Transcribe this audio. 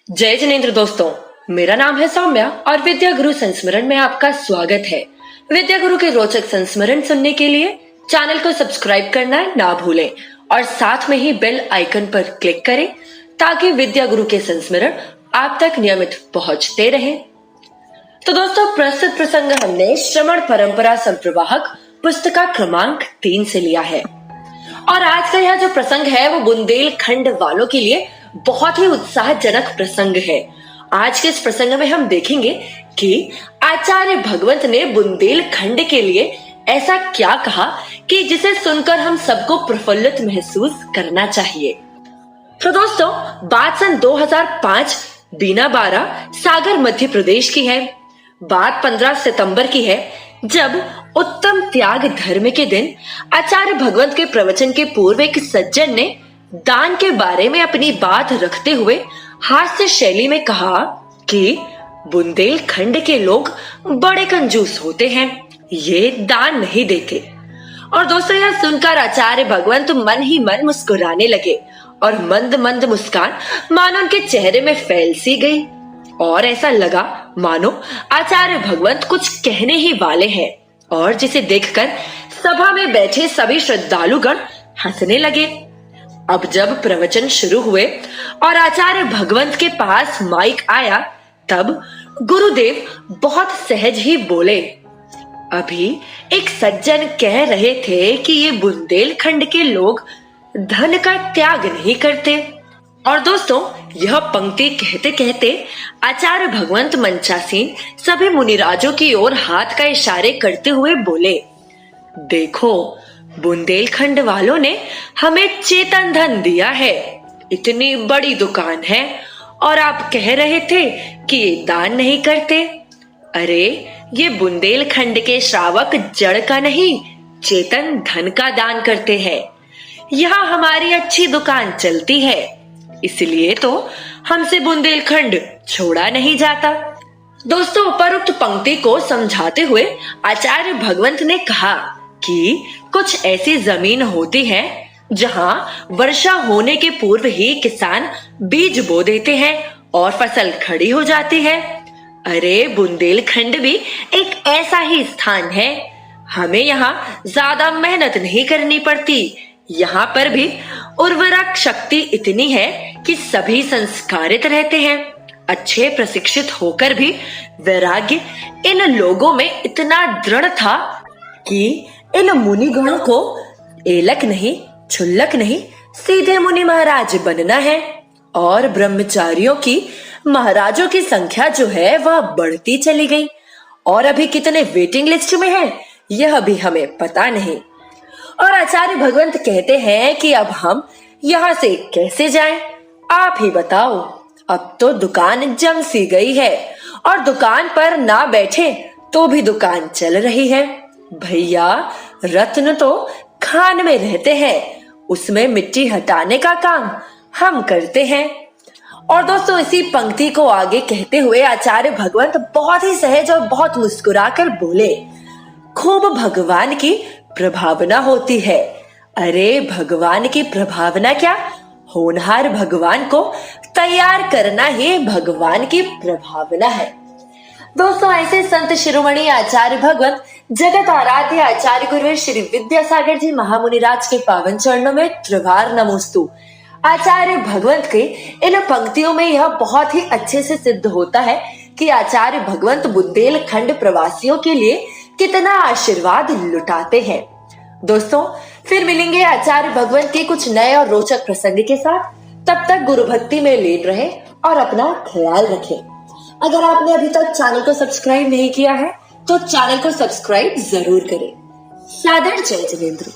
जय जिनेंद्र दोस्तों, मेरा नाम है सौम्या और विद्या गुरु संस्मरण में आपका स्वागत है। विद्या गुरु के रोचक संस्मरण सुनने के लिए चैनल को सब्सक्राइब करना ना भूलें और साथ में ही बेल आइकन पर क्लिक करें ताकि विद्या गुरु के संस्मरण आप तक नियमित पहुंचते रहें। तो दोस्तों, प्रस्तुत प्रसंग हमने श्रमण परंपरा संप्रवाहक पुस्तिका क्रमांक 3 से लिया है और आज का यह जो प्रसंग है वो बुंदेलखंड वालों के लिए बहुत ही उत्साहजनक प्रसंग है। आज के इस प्रसंग में हम देखेंगे कि आचार्य भगवंत ने बुंदेलखंड के लिए ऐसा क्या कहा कि जिसे सुनकर हम सबको प्रफुल्लित महसूस करना चाहिए। तो दोस्तों, बात सन 2005 बीना बारा सागर मध्य प्रदेश की है। बात 15 सितंबर की है जब उत्तम त्याग धर्म के दिन आचार्य भगवंत के प्रवचन के पूर्व एक सज्जन ने दान के बारे में अपनी बात रखते हुए हास्य शैली में कहा कि बुंदेलखंड के लोग बड़े कंजूस होते हैं, ये दान नहीं देते। और दोस्तों, यह सुनकर आचार्य भगवंत मन ही मन मुस्कुराने लगे और मंद मंद मुस्कान मानो उनके चेहरे में फैल सी गई और ऐसा लगा मानो आचार्य भगवंत कुछ कहने ही वाले हैं। और जिसे देखकर सभा में बैठे सभी श्रद्धालुगण हंसने लगे। अब जब प्रवचन शुरू हुए और आचार्य भगवंत के पास माइक आया तब गुरुदेव बहुत सहज ही बोले, अभी एक सज्जन कह रहे थे कि ये बुंदेलखंड के लोग धन का त्याग नहीं करते। और दोस्तों, यह पंक्ति कहते कहते आचार्य भगवंत मंचासीन सभी मुनिराजों की ओर हाथ का इशारे करते हुए बोले, देखो बुंदेलखंड वालों ने हमें चेतन धन दिया है, इतनी बड़ी दुकान है और आप कह रहे थे कि ये दान नहीं करते। अरे ये बुंदेलखंड के श्रावक जड़ का नहीं चेतन धन का दान करते हैं। यहाँ हमारी अच्छी दुकान चलती है, इसलिए तो हमसे बुंदेलखंड छोड़ा नहीं जाता। दोस्तों, उपरोक्त पंक्ति को समझाते हुए आचार्य भगवंत ने कहा कि कुछ ऐसी जमीन होती है जहां वर्षा होने के पूर्व ही किसान बीज बो देते हैं और फसल खड़ी हो जाती है। अरे बुंदेलखंड भी एक ऐसा ही स्थान है। हमें यहाँ ज्यादा मेहनत नहीं करनी पड़ती। यहाँ पर भी उर्वरक शक्ति इतनी है कि सभी संस्कारित रहते हैं। अच्छे प्रशिक्षित होकर भी वैराग्य इन लोगों में इतना दृढ़ था कि इन मुनिगणों को एलक नहीं छुल्लक नहीं सीधे मुनि महाराज बनना है। और ब्रह्मचारियों की महाराजों की संख्या जो है वह बढ़ती चली गई और अभी कितने वेटिंग लिस्ट में है यह भी हमें पता नहीं। और आचार्य भगवंत कहते हैं कि अब हम यहाँ से कैसे जाएं? आप ही बताओ। अब तो दुकान जम सी गई है और दुकान पर ना बैठे तो भी दुकान चल रही है। भैया, रत्न तो खान में रहते हैं, उसमें मिट्टी हटाने का काम हम करते हैं। और दोस्तों, इसी पंक्ति को आगे कहते हुए आचार्य भगवंत बहुत ही सहज और बहुत मुस्कुराकर बोले, खूब भगवान की प्रभावना होती है। अरे भगवान की प्रभावना क्या, होनहार भगवान को तैयार करना ही भगवान की प्रभावना है। दोस्तों, ऐसे संत शिरोमणि आचार्य भगवंत जगत आराध्य आचार्य गुरु श्री विद्यासागर जी महामुनिराज के पावन चरणों में त्रिवार नमोस्तु। आचार्य भगवंत के इन पंक्तियों में यह बहुत ही अच्छे से सिद्ध होता है कि आचार्य भगवंत बुंदेलखंड प्रवासियों के लिए कितना आशीर्वाद लुटाते हैं। दोस्तों, फिर मिलेंगे आचार्य भगवंत के कुछ नए और रोचक प्रसंग के साथ। तब तक गुरु भक्ति में लीन रहें और अपना ख्याल रखें। अगर आपने अभी तक चैनल को सब्सक्राइब नहीं किया है तो चैनल को सब्सक्राइब जरूर करें। सादर जय जिनेंद्र।